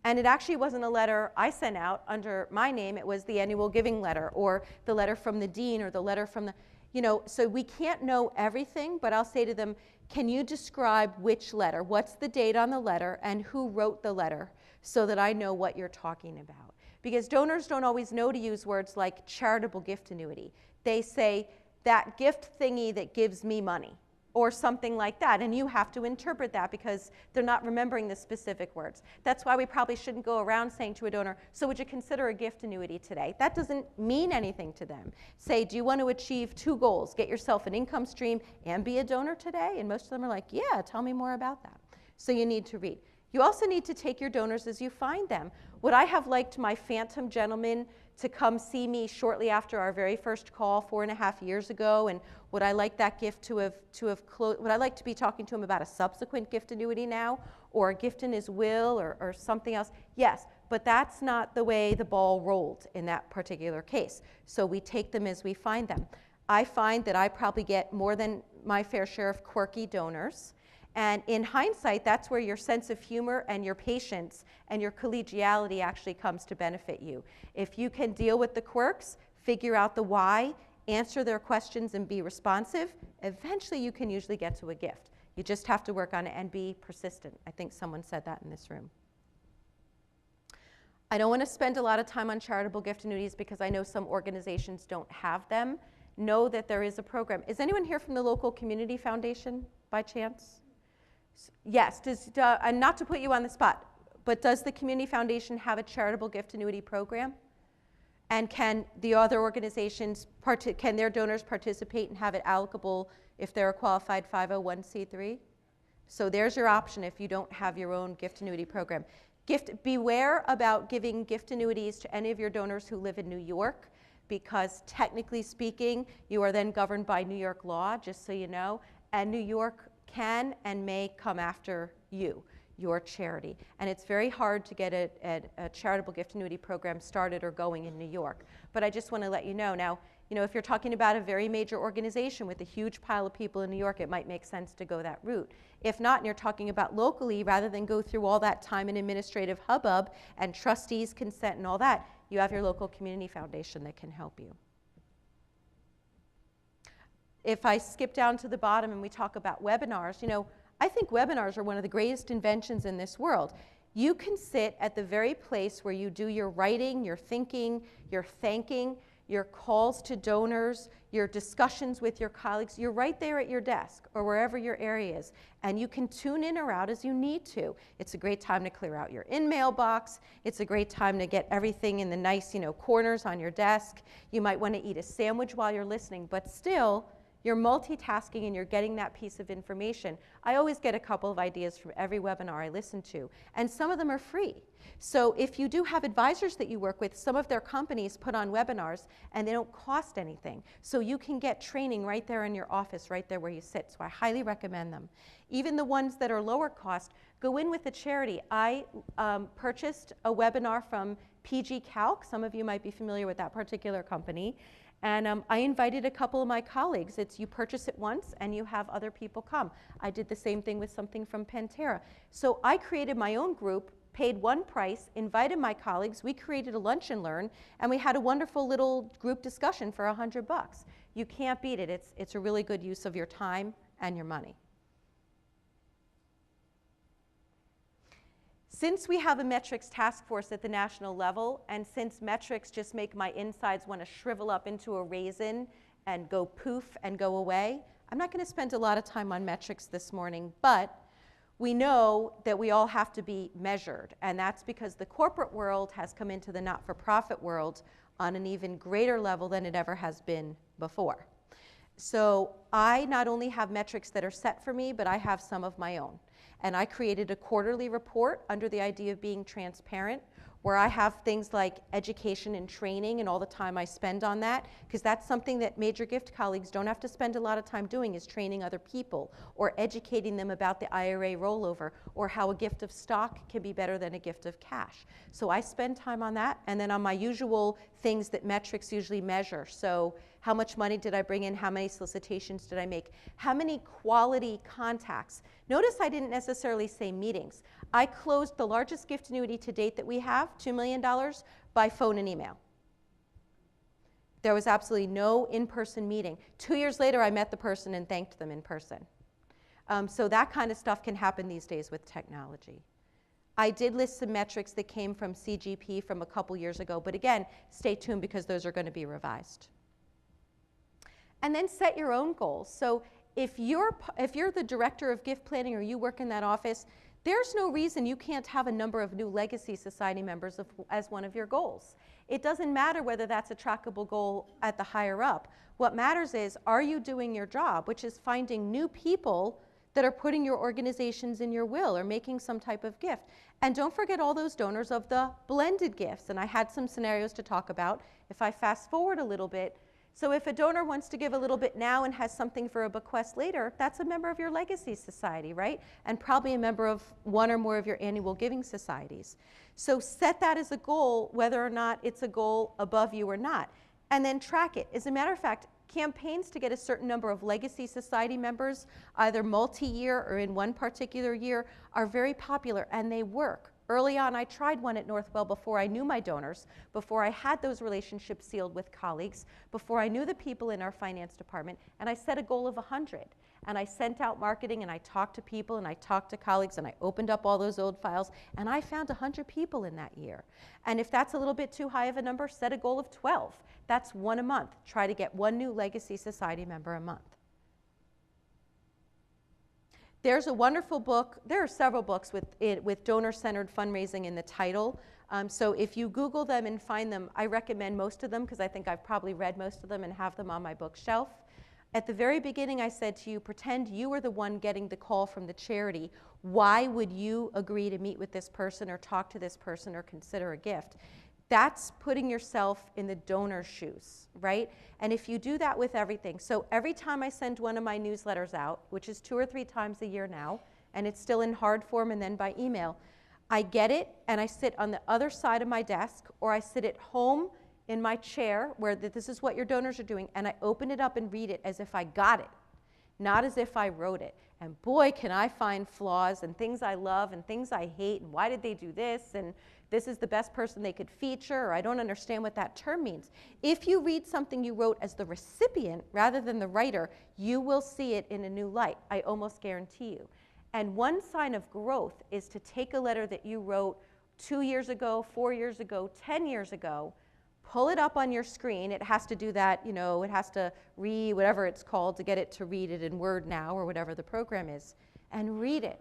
and it actually wasn't a letter I sent out under my name, it was the annual giving letter or the letter from the dean or the letter from the, you know, so we can't know everything, but I'll say to them, can you describe which letter? What's the date on the letter and who wrote the letter so that I know what you're talking about? Because donors don't always know to use words like charitable gift annuity. They say, that gift thingy that gives me money or something like that, and you have to interpret that because they're not remembering the specific words. That's why we probably shouldn't go around saying to a donor, so would you consider a gift annuity today? That doesn't mean anything to them. Say, do you want to achieve 2 goals? Get yourself an income stream and be a donor today? And most of them are like, yeah, tell me more about that. So you need to read. You also need to take your donors as you find them. Would I have liked my phantom gentleman to come see me shortly after our very first call 4.5 years ago? And would I like that gift to have closed? Would I like to be talking to him about a subsequent gift annuity now, or a gift in his will, or something else? Yes, but that's not the way the ball rolled in that particular case. So we take them as we find them. I find that I probably get more than my fair share of quirky donors. And in hindsight, that's where your sense of humor and your patience and your collegiality actually comes to benefit you. If you can deal with the quirks, figure out the why, answer their questions, and be responsive, eventually you can usually get to a gift. You just have to work on it and be persistent. I think someone said that in this room. I don't want to spend a lot of time on charitable gift annuities because I know some organizations don't have them. Know that there is a program. Is anyone here from the local community foundation by chance? Yes, and not to put you on the spot, but does the community foundation have a charitable gift annuity program? And can the other organizations, can their donors participate and have it allocable if they're a qualified 501c3? So there's your option if you don't have your own gift annuity program. Beware about giving gift annuities to any of your donors who live in New York, because technically speaking, you are then governed by New York law, just so you know, and New York can and may come after you, your charity. And it's very hard to get a charitable gift annuity program started or going in New York. But I just want to let you know. Now, if you're talking about a very major organization with a huge pile of people in New York, it might make sense to go that route. If not, and you're talking about locally, rather than go through all that time and administrative hubbub and trustees' consent and all that, you have your local community foundation that can help you. If I skip down to the bottom and we talk about webinars, I think webinars are one of the greatest inventions in this world. You can sit at the very place where you do your writing, your thinking, your thanking, your calls to donors, your discussions with your colleagues. You're right there at your desk or wherever your area is, and you can tune in or out as you need to. It's a great time to clear out your in-mail box. It's a great time to get everything in the nice, corners on your desk. You might want to eat a sandwich while you're listening, but still, you're multitasking and you're getting that piece of information. I always get a couple of ideas from every webinar I listen to, and some of them are free. So if you do have advisors that you work with, some of their companies put on webinars and they don't cost anything. So you can get training right there in your office, right there where you sit. So I highly recommend them. Even the ones that are lower cost, go in with a charity. I purchased a webinar from PG Calc. Some of you might be familiar with that particular company. And I invited a couple of my colleagues. You purchase it once and you have other people come. I did the same thing with something from Pantera. So I created my own group, paid one price, invited my colleagues. We created a lunch and learn, and we had a wonderful little group discussion for $100. You can't beat it. It's a really good use of your time and your money. Since we have a metrics task force at the national level, and since metrics just make my insides want to shrivel up into a raisin and go poof and go away, I'm not going to spend a lot of time on metrics this morning, but we know that we all have to be measured, and that's because the corporate world has come into the not-for-profit world on an even greater level than it ever has been before. So I not only have metrics that are set for me, but I have some of my own. And I created a quarterly report under the idea of being transparent, where I have things like education and training and all the time I spend on that, because that's something that major gift colleagues don't have to spend a lot of time doing, is training other people or educating them about the IRA rollover or how a gift of stock can be better than a gift of cash. So I spend time on that, and then on my usual things that metrics usually measure. So how much money did I bring in? How many solicitations did I make? How many quality contacts? Notice I didn't necessarily say meetings. I closed the largest gift annuity to date that we have, $2 million, by phone and email. There was absolutely no in-person meeting. 2 years later, I met the person and thanked them in person. So that kind of stuff can happen these days with technology. I did list some metrics that came from CGP from a couple years ago, but again, stay tuned because those are going to be revised. And then set your own goals. So if you're the director of gift planning or you work in that office, there's no reason you can't have a number of new Legacy Society members as one of your goals. It doesn't matter whether that's a trackable goal at the higher up. What matters is, are you doing your job, which is finding new people that are putting your organizations in your will or making some type of gift. And don't forget all those donors of the blended gifts. And I had some scenarios to talk about. If I fast forward a little bit, so if a donor wants to give a little bit now and has something for a bequest later, that's a member of your legacy society, right? And probably a member of one or more of your annual giving societies. So set that as a goal, whether or not it's a goal above you or not. And then track it. As a matter of fact, campaigns to get a certain number of legacy society members, either multi-year or in one particular year, are very popular, and they work. Early on, I tried one at Northwell before I knew my donors, before I had those relationships sealed with colleagues, before I knew the people in our finance department, and I set a goal of 100. And I sent out marketing, and I talked to people, and I talked to colleagues, and I opened up all those old files, and I found 100 people in that year. And if that's a little bit too high of a number, set a goal of 12. That's one a month. Try to get one new Legacy Society member a month. There's a wonderful book. There are several books with donor-centered fundraising in the title. So if you Google them and find them, I recommend most of them because I think I've probably read most of them and have them on my bookshelf. At the very beginning, I said to you, pretend you were the one getting the call from the charity. Why would you agree to meet with this person or talk to this person or consider a gift? That's putting yourself in the donor's shoes, right? And if you do that with everything, so every time I send one of my newsletters out, which is 2 or 3 times a year now, and it's still in hard form and then by email, I get it and I sit on the other side of my desk, or I sit at home in my chair where this is what your donors are doing, and I open it up and read it as if I got it, not as if I wrote it. And boy, can I find flaws and things I love and things I hate, and why did they do this, and this is the best person they could feature, or I don't understand what that term means. If you read something you wrote as the recipient rather than the writer, you will see it in a new light, I almost guarantee you. And one sign of growth is to take a letter that you wrote 2 years ago, 4 years ago, 10 years ago, pull it up on your screen. It has to do that, you know, it has to read whatever it's called to get it to read it in Word now or whatever the program is, and read it.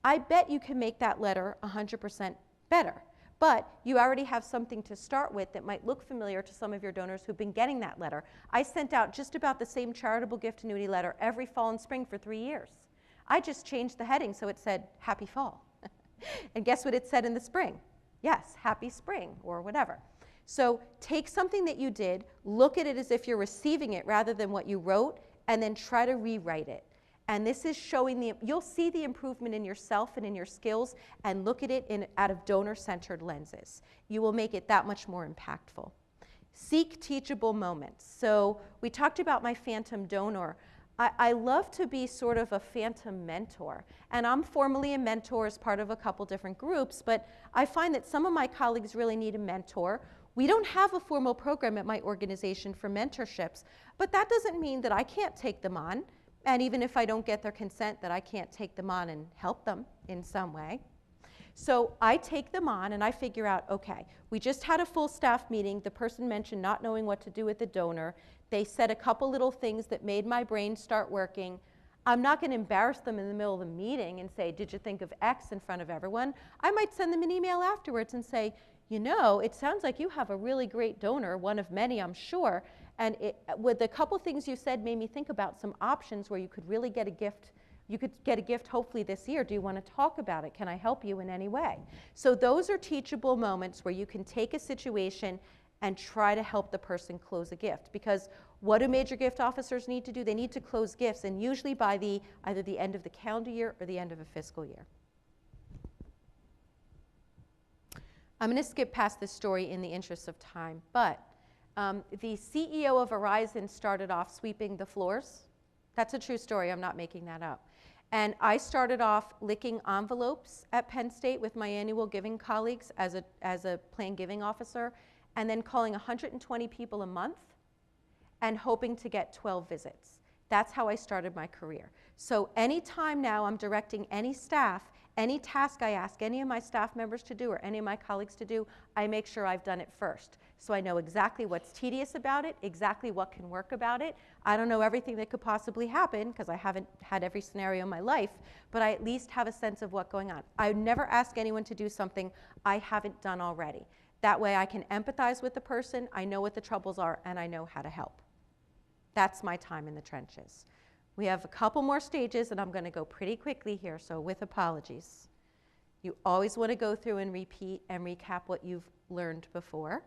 I bet you can make that letter 100% better. But you already have something to start with that might look familiar to some of your donors who've been getting that letter. I sent out just about the same charitable gift annuity letter every fall and spring for 3 years. I just changed the heading so it said, Happy Fall. And guess what it said in the spring? Yes, Happy Spring, or whatever. So take something that you did, look at it as if you're receiving it rather than what you wrote, and then try to rewrite it. And this is showing you'll see the improvement in yourself and in your skills, and look at it out of donor-centered lenses. You will make it that much more impactful. Seek teachable moments. So we talked about my phantom donor. I love to be sort of a phantom mentor. And I'm formally a mentor as part of a couple different groups, but I find that some of my colleagues really need a mentor. We don't have a formal program at my organization for mentorships, but that doesn't mean that I can't take them on. And even if I don't get their consent, that I can't take them on and help them in some way. So I take them on and I figure out, okay, we just had a full staff meeting. The person mentioned not knowing what to do with the donor. They said a couple little things that made my brain start working. I'm not going to embarrass them in the middle of the meeting and say, did you think of X in front of everyone? I might send them an email afterwards and say, you know, it sounds like you have a really great donor, one of many, I'm sure. And with a couple things you said made me think about some options where you could really get a gift. You could get a gift hopefully this year. Do you want to talk about it? Can I help you in any way? So those are teachable moments where you can take a situation and try to help the person close a gift. Because what do major gift officers need to do? They need to close gifts, and usually by either the end of the calendar year or the end of a fiscal year. I'm going to skip past this story in the interest of time, but the CEO of Verizon started off sweeping the floors. That's a true story. I'm not making that up. And I started off licking envelopes at Penn State with my annual giving colleagues as a plan giving officer, and then calling 120 people a month and hoping to get 12 visits. That's how I started my career. So anytime now I'm directing any staff, any task I ask any of my staff members to do or any of my colleagues to do, I make sure I've done it first. So I know exactly what's tedious about it, exactly what can work about it. I don't know everything that could possibly happen because I haven't had every scenario in my life, but I at least have a sense of what's going on. I never ask anyone to do something I haven't done already. That way I can empathize with the person, I know what the troubles are, and I know how to help. That's my time in the trenches. We have a couple more stages, and I'm going to go pretty quickly here, so with apologies. You always want to go through and repeat and recap what you've learned before.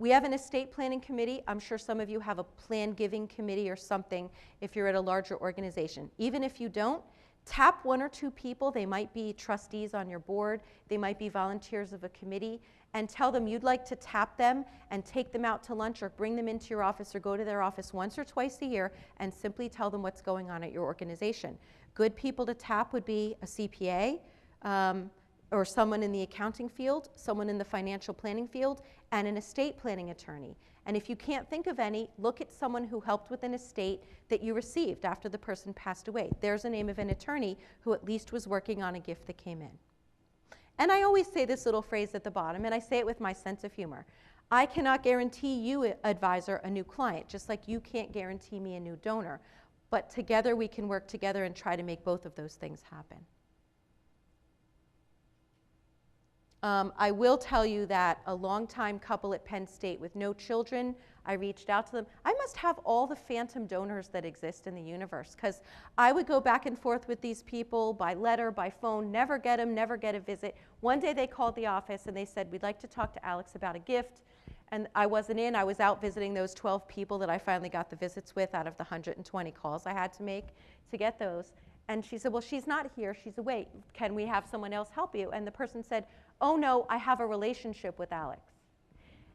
We have an estate planning committee. I'm sure some of you have a plan giving committee or something if you're at a larger organization. Even if you don't, tap one or two people. They might be trustees on your board. They might be volunteers of a committee, and tell them you'd like to tap them and take them out to lunch or bring them into your office or go to their office once or twice a year and simply tell them what's going on at your organization. Good people to tap would be a CPA, or someone in the accounting field, someone in the financial planning field, and an estate planning attorney. And if you can't think of any, look at someone who helped with an estate that you received after the person passed away. There's a name of an attorney who at least was working on a gift that came in. And I always say this little phrase at the bottom, and I say it with my sense of humor. I cannot guarantee you, advisor, a new client, just like you can't guarantee me a new donor. But together we can work together and try to make both of those things happen. I will tell you that a longtime couple at Penn State with no children, I reached out to them. I must have all the phantom donors that exist in the universe, because I would go back and forth with these people by letter, by phone, never get them, never get a visit. One day they called the office and they said, we'd like to talk to Alex about a gift. And I wasn't in. I was out visiting those 12 people that I finally got the visits with out of the 120 calls I had to make to get those. And she said, well, she's not here. She's away. Can we have someone else help you? And the person said, oh, no, I have a relationship with Alex.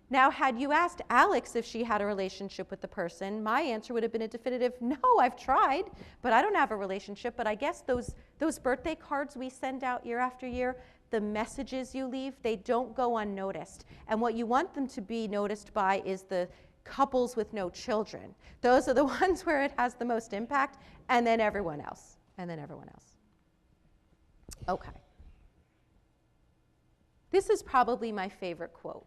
Now, had you asked Alex if she had a relationship with the person, my answer would have been a definitive, no, I've tried, but I don't have a relationship. But I guess those birthday cards we send out year after year, the messages you leave, they don't go unnoticed. And what you want them to be noticed by is the couples with no children. Those are the ones where it has the most impact, and then everyone else. And then everyone else. Okay. This is probably my favorite quote.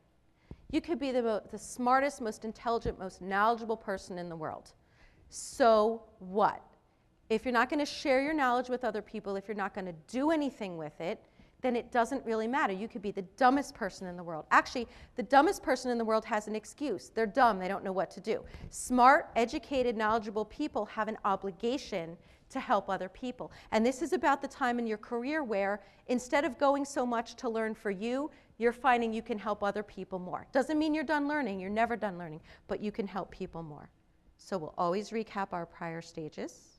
You could be the smartest, most intelligent, most knowledgeable person in the world. So what? If you're not going to share your knowledge with other people, if you're not going to do anything with it, then it doesn't really matter. You could be the dumbest person in the world. Actually, the dumbest person in the world has an excuse. They're dumb. They don't know what to do. Smart, educated, knowledgeable people have an obligation to help other people. And this is about the time in your career where instead of going so much to learn for you, you're finding you can help other people more. Doesn't mean you're done learning. You're never done learning. But you can help people more. So we'll always recap our prior stages.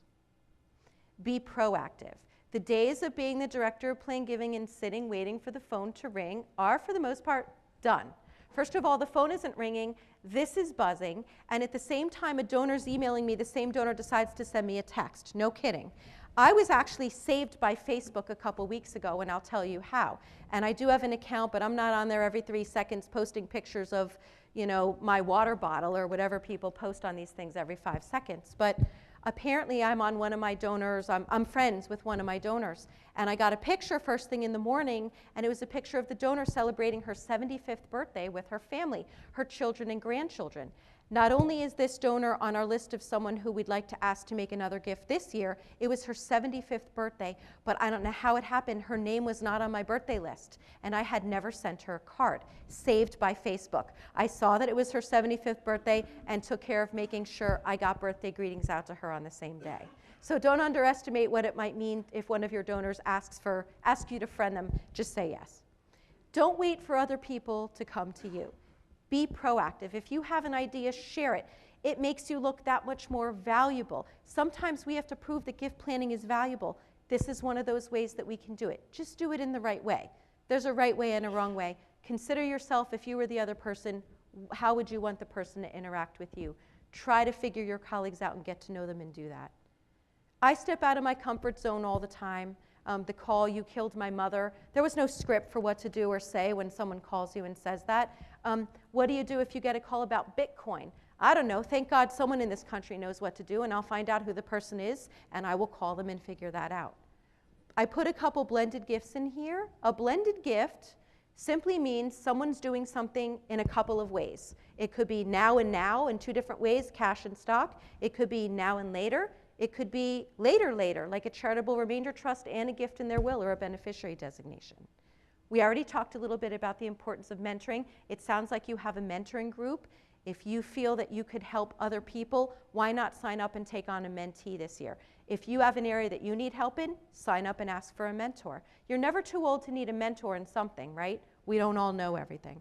Be proactive. The days of being the director of plan giving and sitting waiting for the phone to ring are, for the most part, done. First of all, the phone isn't ringing, this is buzzing, and at the same time a donor's emailing me, the same donor decides to send me a text. No kidding. I was actually saved by Facebook a couple weeks ago, and I'll tell you how. And I do have an account, but I'm not on there every 3 seconds posting pictures of, you know, my water bottle or whatever people post on these things every 5 seconds. But apparently I'm on one of my donors, I'm friends with one of my donors, and I got a picture first thing in the morning, and it was a picture of the donor celebrating her 75th birthday with her family, her children and grandchildren. Not only is this donor on our list of someone who we'd like to ask to make another gift this year, it was her 75th birthday, but I don't know how it happened. Her name was not on my birthday list, and I had never sent her a card. Saved by Facebook. I saw that it was her 75th birthday and took care of making sure I got birthday greetings out to her on the same day. So don't underestimate what it might mean if one of your donors asks you to friend them. Just say yes. Don't wait for other people to come to you. Be proactive. If you have an idea, share it. It makes you look that much more valuable. Sometimes we have to prove that gift planning is valuable. This is one of those ways that we can do it. Just do it in the right way. There's a right way and a wrong way. Consider yourself, if you were the other person, how would you want the person to interact with you? Try to figure your colleagues out and get to know them and do that. I step out of my comfort zone all the time. The call, you killed my mother. There was no script for what to do or say when someone calls you and says that. What do you do if you get a call about Bitcoin? I don't know. Thank God someone in this country knows what to do, and I'll find out who the person is, and I will call them and figure that out. I put a couple blended gifts in here. A blended gift simply means someone's doing something in a couple of ways. It could be now and now in 2 different ways, cash and stock. It could be now and later. It could be later, like a charitable remainder trust and a gift in their will or a beneficiary designation. We already talked a little bit about the importance of mentoring. It sounds like you have a mentoring group. If you feel that you could help other people, why not sign up and take on a mentee this year? If you have an area that you need help in, sign up and ask for a mentor. You're never too old to need a mentor in something, right? We don't all know everything.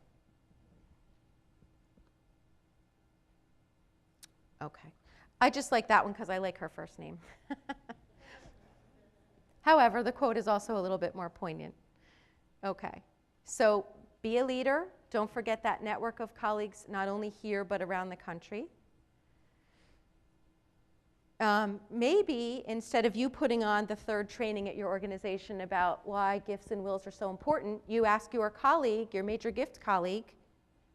Okay. I just like that one because I like her first name. However, the quote is also a little bit more poignant. Okay. So be a leader. Don't forget that network of colleagues, not only here but around the country. Maybe instead of you putting on the third training at your organization about why gifts and wills are so important, you ask your colleague, your major gift colleague,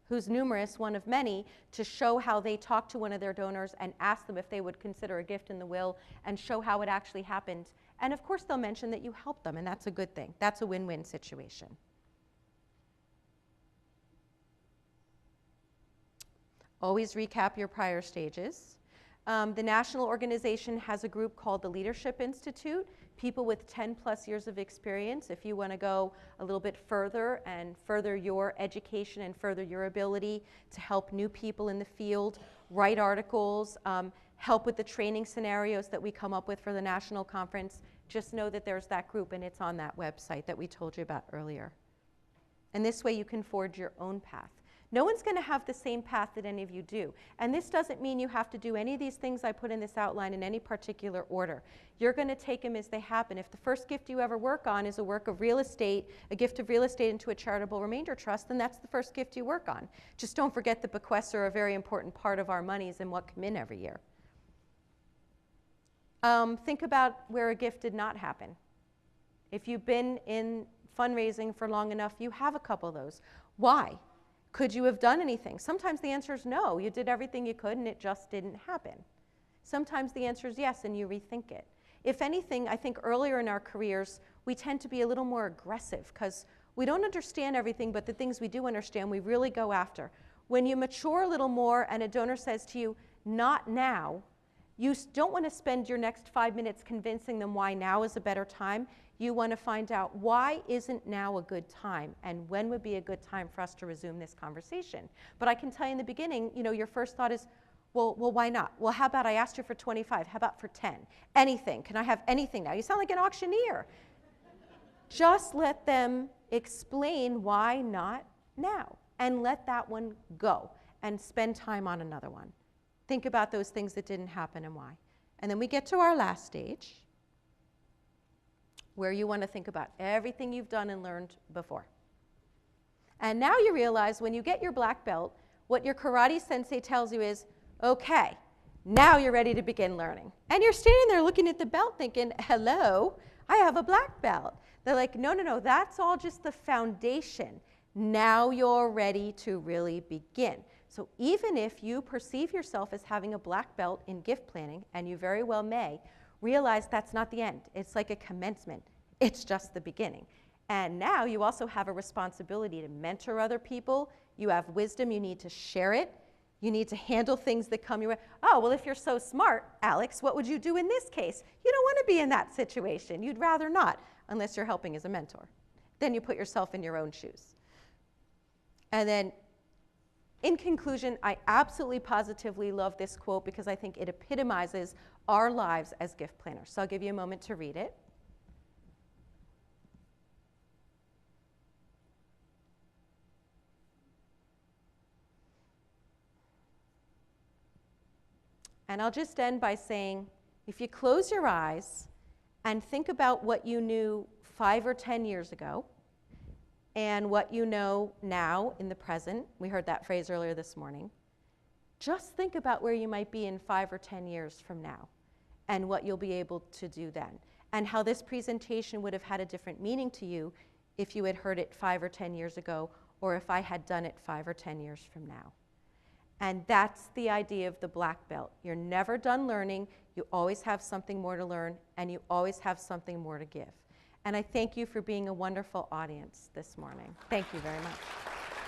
who's numerous, one of many, to show how they talk to one of their donors and ask them if they would consider a gift in the will and show how it actually happened. And of course they'll mention that you helped them, and that's a good thing. That's a win-win situation. Always recap your prior stages. The national organization has a group called the Leadership Institute, people with 10 plus years of experience. If you want to go a little bit further and further your education and further your ability to help new people in the field, write articles, help with the training scenarios that we come up with for the national conference, just know that there's that group and it's on that website that we told you about earlier. And this way you can forge your own path. No one's going to have the same path that any of you do. And this doesn't mean you have to do any of these things I put in this outline in any particular order. You're going to take them as they happen. If the first gift you ever work on is a work of real estate, a gift of real estate into a charitable remainder trust, then that's the first gift you work on. Just don't forget that bequests are a very important part of our monies and what come in every year. Think about where a gift did not happen. If you've been in fundraising for long enough, you have a couple of those. Why? Could you have done anything? Sometimes the answer is no. You did everything you could and it just didn't happen. Sometimes the answer is yes and you rethink it. If anything, I think earlier in our careers, we tend to be a little more aggressive because we don't understand everything, but the things we do understand, we really go after. When you mature a little more and a donor says to you, not now, you don't want to spend your next 5 minutes convincing them why now is a better time. You want to find out why isn't now a good time and when would be a good time for us to resume this conversation. But I can tell you in the beginning, you know, your first thought is, well, why not? Well, how about I asked you for 25? How about for 10? Anything. Can I have anything now? You sound like an auctioneer. Just let them explain why not now and let that one go and spend time on another one. Think about those things that didn't happen and why. And then we get to our last stage, where you want to think about everything you've done and learned before. And now you realize when you get your black belt, what your karate sensei tells you is, okay, now you're ready to begin learning. And you're standing there looking at the belt thinking, hello, I have a black belt. They're like, no, that's all just the foundation. Now you're ready to really begin. So even if you perceive yourself as having a black belt in gift planning, and you very well may, realize that's not the end. It's like a commencement. It's just the beginning. And now you also have a responsibility to mentor other people. You have wisdom. You need to share it. You need to handle things that come your way. Oh, well, if you're so smart, Alex, what would you do in this case? You don't want to be in that situation. You'd rather not, unless you're helping as a mentor. Then you put yourself in your own shoes. And then, in conclusion, I absolutely positively love this quote because I think it epitomizes our lives as gift planners. So I'll give you a moment to read it. And I'll just end by saying, if you close your eyes and think about what you knew 5 or 10 years ago, and what you know now in the present, we heard that phrase earlier this morning, just think about where you might be in 5 or 10 years from now and what you'll be able to do then, and how this presentation would have had a different meaning to you if you had heard it 5 or 10 years ago, or if I had done it 5 or 10 years from now. And that's the idea of the black belt. You're never done learning, you always have something more to learn, and you always have something more to give. And I thank you for being a wonderful audience this morning. Thank you very much.